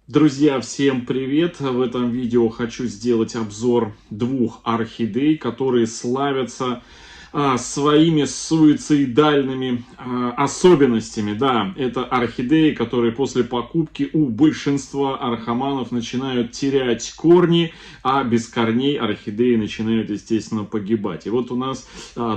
Друзья, всем привет! В этом видео хочу сделать обзор двух орхидей, которые славятся своими суицидальными особенностями. Да, это орхидеи, которые после покупки у большинства орхоманов начинают терять корни, а без корней орхидеи начинают, естественно, погибать. И вот у нас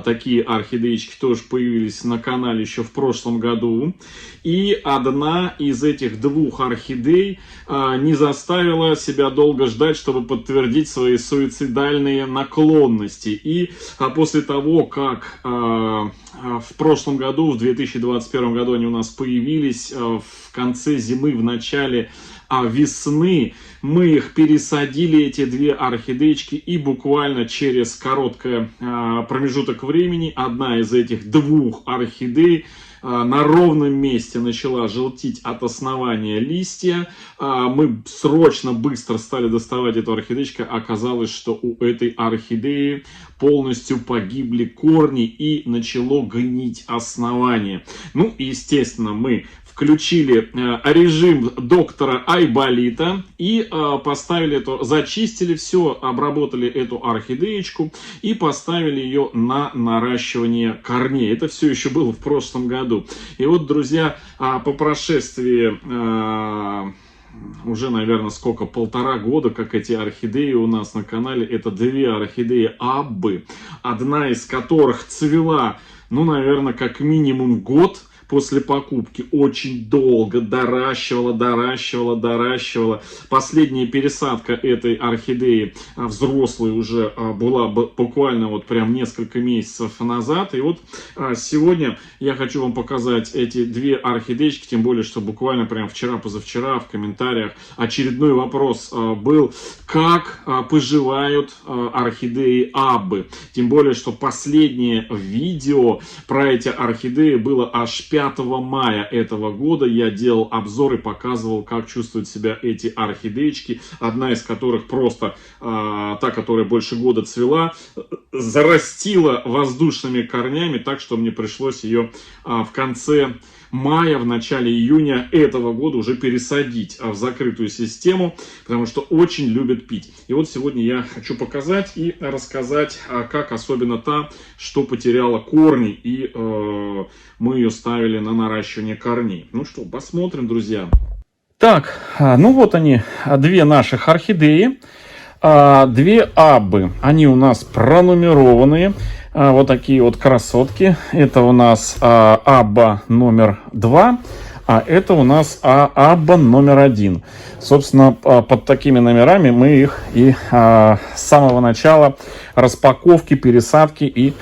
такие орхидеечки тоже появились на канале еще в прошлом году. И одна из этих двух орхидей не заставила себя долго ждать, чтобы подтвердить свои суицидальные наклонности. И после того, как в прошлом году, в 2021 году они у нас появились, в конце зимы, в начале весны, мы их пересадили, эти две орхидеечки, и буквально через короткий промежуток времени одна из этих двух орхидей на ровном месте начала желтить от основания листья. Мы срочно, быстро стали доставать эту орхидеечку. Оказалось, что у этой орхидеи полностью погибли корни и начало гнить основание. Ну, естественно, мы включили режим доктора Айболита и поставили это, зачистили все, обработали эту орхидеечку и поставили ее на наращивание корней. Это все еще было в прошлом году. И вот, друзья, по прошествии уже, наверное, сколько, 1,5 года, как эти орхидеи у нас на канале, это две орхидеи Аббы, одна из которых цвела, ну, наверное, как минимум год после покупки, очень долго доращивала. Последняя пересадка этой орхидеи взрослой уже была буквально вот прям несколько месяцев назад. И вот сегодня я хочу вам показать эти две орхидеечки, тем более, что буквально прям вчера-позавчера в комментариях очередной вопрос был, как поживают орхидеи Аббы. Тем более, что последнее видео про эти орхидеи было аж 5 мая этого года. Я делал обзор и показывал, как чувствуют себя эти орхидеечки. Одна из которых просто, та, которая больше года цвела, зарастила воздушными корнями, так что мне пришлось ее в конце мая, в начале июня этого года уже пересадить в закрытую систему, потому что очень любят пить. И вот сегодня я хочу показать и рассказать, как особенно та, что потеряла корни, и мы ее ставили на наращивание корней. Ну что, посмотрим, друзья. Так, ну вот они, две наших орхидеи, две Аббы. Они у нас пронумерованные. Вот такие вот красотки. Это у нас Абба номер 2, а это у нас Абба номер 1. Собственно, под такими номерами мы их и с самого начала распаковки, пересадки и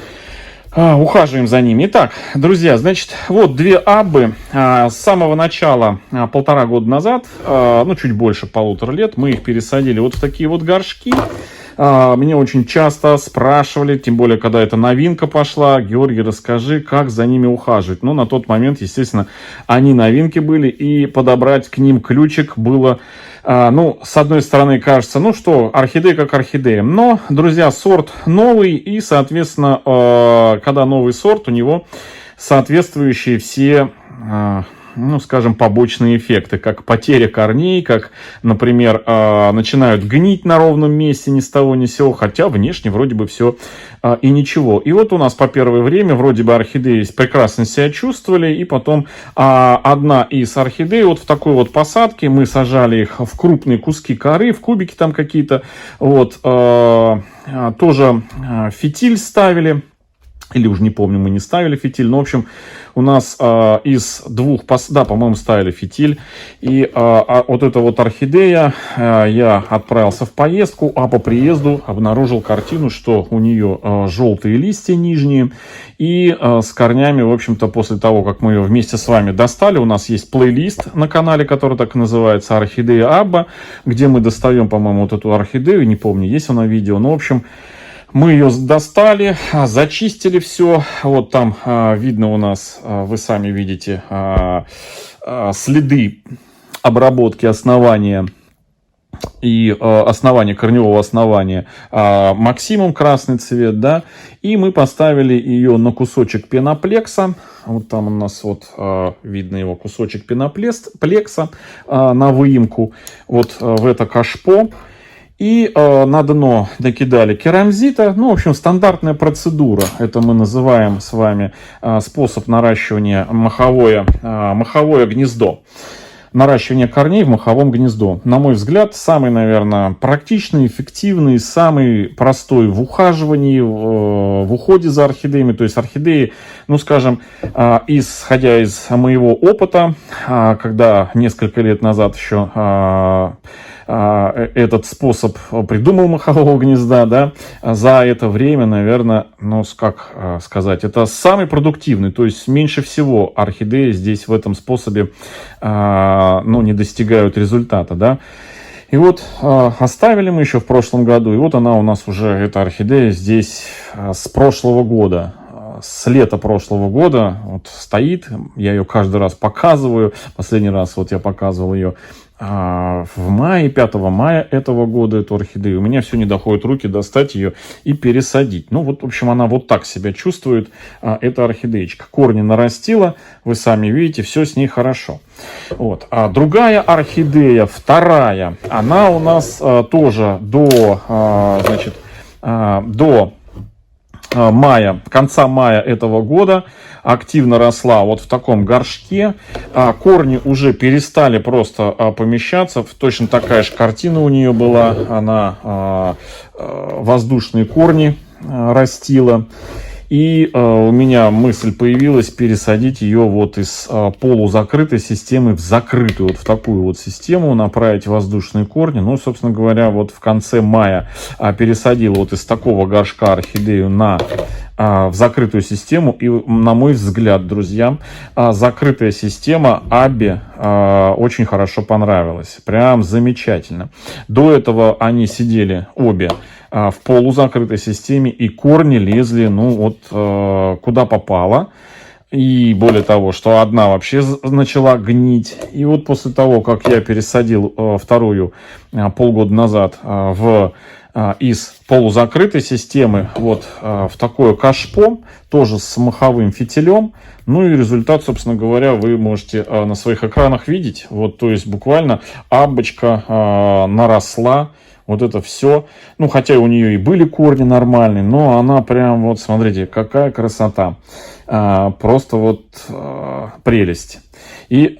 ухаживаем за ними. Итак, друзья, значит, вот две Аббы с самого начала, 1,5 года назад, ну, чуть больше 1,5 лет, мы их пересадили вот в такие вот горшки. Меня очень часто спрашивали, тем более, когда эта новинка пошла: Георгий, расскажи, как за ними ухаживать. Ну, на тот момент, естественно, они новинки были, и подобрать к ним ключик было, ну, с одной стороны, кажется, ну что, орхидея как орхидея. Но, друзья, сорт новый, и, соответственно, когда новый сорт, у него соответствующие все, ну, скажем, побочные эффекты, как потеря корней, как, например, начинают гнить на ровном месте ни с того ни с сего, хотя внешне вроде бы все и ничего. И вот у нас по первое время вроде бы орхидеи прекрасно себя чувствовали, и потом одна из орхидей вот в такой вот посадке, мы сажали их в крупные куски коры, в кубики там какие-то, вот, тоже фитиль ставили. Или уже не помню, мы не ставили фитиль. Но, в общем, у нас из двух, да, по-моему, ставили фитиль. И вот эта вот орхидея, я отправился в поездку, а по приезду обнаружил картину, что у нее желтые листья нижние. И с корнями, в общем-то, после того, как мы ее вместе с вами достали, у нас есть плейлист на канале, который так и называется, «Орхидея Абба», где мы достаем, по-моему, вот эту орхидею. Не помню, есть она видео. Но, в общем, мы ее достали, зачистили все. Вот там видно у нас, вы сами видите, следы обработки основания и основание, корневого основания максимум красный цвет, да, и мы поставили ее на кусочек пеноплекса, вот там у нас вот видно его кусочек пеноплекса на выемку, вот в это кашпо. И на дно накидали керамзита. Ну, в общем, стандартная процедура. Это мы называем с вами способ наращивания моховое гнездо. Наращивание корней в моховом гнездо. На мой взгляд, самый, наверное, практичный, эффективный, самый простой в ухаживании, в уходе за орхидеями. То есть орхидеи, ну, скажем, исходя из моего опыта, когда несколько лет назад еще этот способ придумал мохового гнезда, да, за это время, наверное, ну, как сказать, это самый продуктивный, то есть меньше всего орхидеи здесь в этом способе, ну, не достигают результата, да. И вот оставили мы еще в прошлом году, и вот она у нас уже, эта орхидея здесь с прошлого года. С лета прошлого года вот стоит, я ее каждый раз показываю, последний раз вот я показывал ее в мае, 5 мая этого года, эту орхидею. У меня все не доходят руки достать ее и пересадить. Ну вот, в общем, она вот так себя чувствует, эта орхидеечка. Корни нарастила, вы сами видите, все с ней хорошо. Вот. А другая орхидея, вторая, она у нас тоже до, значит, до мая, конца мая этого года активно росла вот в таком горшке. Корни уже перестали просто помещаться. Точно такая же картина у нее была. Она воздушные корни растила. И у меня мысль появилась пересадить ее вот из полузакрытой системы в закрытую, вот в такую вот систему, направить воздушные корни. Ну, собственно говоря, вот в конце мая пересадил вот из такого горшка орхидею в закрытую систему. И, на мой взгляд, друзья, закрытая система Абби очень хорошо понравилась. Прям замечательно. До этого они сидели обе в полузакрытой системе, и корни лезли, ну, вот куда попало. И более того, что одна вообще начала гнить. И вот после того, как я пересадил вторую полгода назад из полузакрытой системы вот в такое кашпо, тоже с моховым фитилем. Ну и результат, собственно говоря, вы можете на своих экранах видеть. Вот, то есть буквально аббочка наросла. Вот это все. Ну, хотя у нее и были корни нормальные, но она прям вот, смотрите, какая красота. Просто вот прелесть. И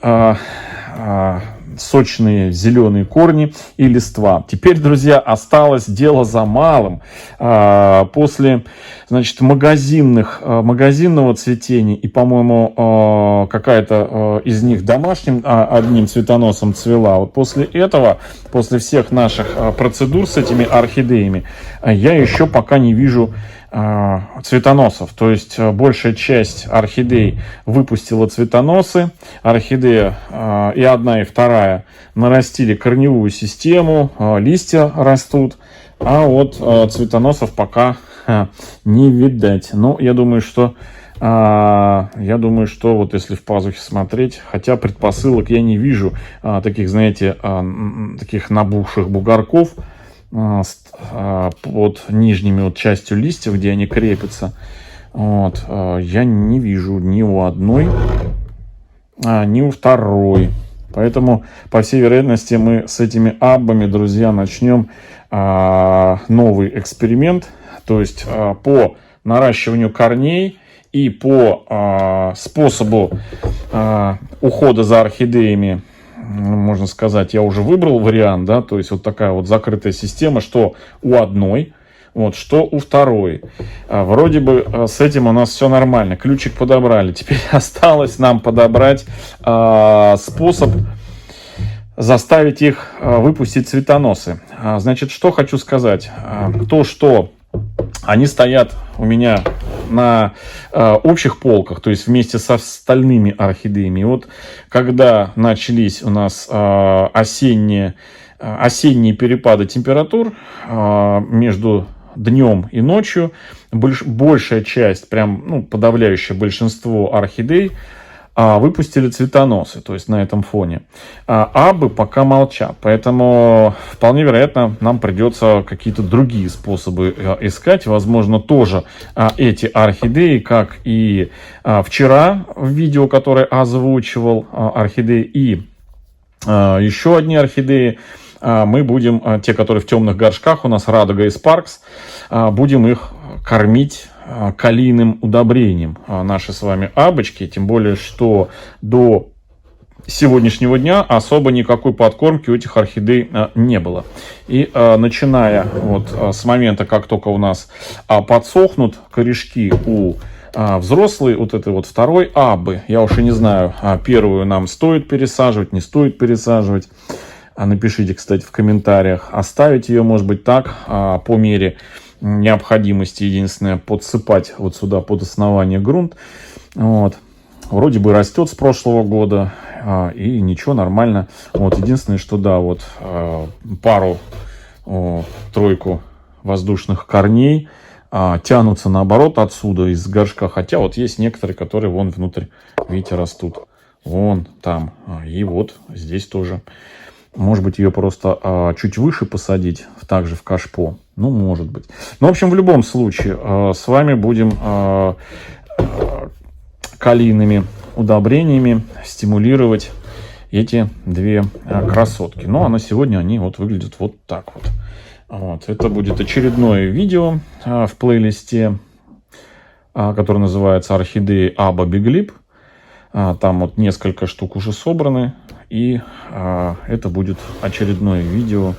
сочные зеленые корни и листва. Теперь, друзья, осталось дело за малым. После, значит, магазинного цветения и, по-моему, какая-то из них домашним одним цветоносом цвела. Вот после этого, после всех наших процедур с этими орхидеями, я еще пока не вижу цветоносов. То есть большая часть орхидей выпустила цветоносы. Орхидея и одна, и вторая нарастили корневую систему, листья растут, а вот цветоносов пока не видать. Но я думаю, что вот если в пазухе смотреть, хотя предпосылок я не вижу таких, знаете, таких набухших бугорков под нижними вот частью листьев, где они крепятся. Вот, я не вижу ни у одной, ни у второй. Поэтому, по всей вероятности, мы с этими аббами, друзья, начнем новый эксперимент. То есть по наращиванию корней и по способу ухода за орхидеями, можно сказать, я уже выбрал вариант, да, то есть вот такая вот закрытая система, что у одной, вот, что у второй. Вроде бы с этим у нас все нормально, ключик подобрали. Теперь осталось нам подобрать способ заставить их выпустить цветоносы. Значит, что хочу сказать. То, что они стоят у меня на общих полках, то есть вместе со остальными орхидеями. И вот когда начались у нас осенние перепады температур между днем и ночью, большая часть, прям, ну, подавляющее большинство орхидей выпустили цветоносы, то есть на этом фоне. Абы пока молчат, поэтому вполне вероятно нам придется какие-то другие способы искать. Возможно, тоже эти орхидеи, как и вчера в видео, которое озвучивал, орхидеи и еще одни орхидеи, мы будем, те, которые в темных горшках, у нас Радуга и Спаркс, будем их кормить калийным удобрением, наши с вами абочки, тем более, что до сегодняшнего дня особо никакой подкормки у этих орхидей не было. И начиная вот с момента, как только у нас подсохнут корешки у взрослой, вот этой вот второй абы, я уж и не знаю, первую нам стоит пересаживать, не стоит пересаживать. Напишите, кстати, в комментариях. Оставить ее, может быть, так, по мере необходимости. Единственное, подсыпать вот сюда под основание грунт. Вот. Вроде бы растет с прошлого года, и ничего, нормально. Вот. Единственное, что да, вот тройку воздушных корней тянутся наоборот отсюда, из горшка. Хотя вот есть некоторые, которые вон внутрь, видите, растут. Вон там. И вот здесь тоже. Может быть, ее просто чуть выше посадить, также в кашпо. Ну, может быть. Ну, в общем, в любом случае, с вами будем калийными удобрениями стимулировать эти две красотки. Ну, а на сегодня они вот выглядят вот так вот. Вот. Это будет очередное видео в плейлисте, которое называется «Орхидеи Аба Биглип». Там вот несколько штук уже собраны. И это будет очередное видео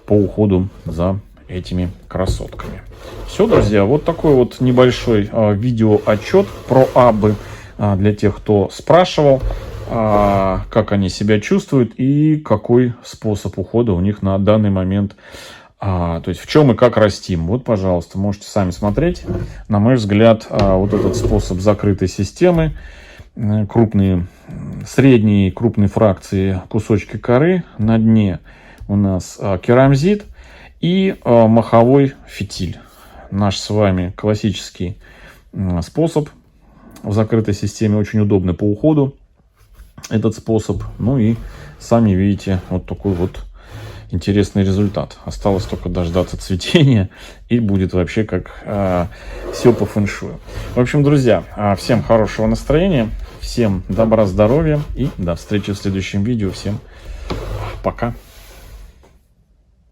по уходу за этими красотками. Все, друзья, вот такой вот небольшой видеоотчет про абы для тех, кто спрашивал, как они себя чувствуют и какой способ ухода у них на данный момент. То есть в чем и как растим. Вот, пожалуйста, можете сами смотреть. На мой взгляд, вот этот способ закрытой системы, крупные, средние и крупные фракции кусочки коры, на дне у нас керамзит и моховой фитиль. Наш с вами классический способ в закрытой системе, очень удобный по уходу этот способ. Ну и сами видите вот такой вот интересный результат. Осталось только дождаться цветения, и будет вообще как все по фэншую. В общем, друзья, всем хорошего настроения, всем добра, здоровья и до встречи в следующем видео. Всем пока!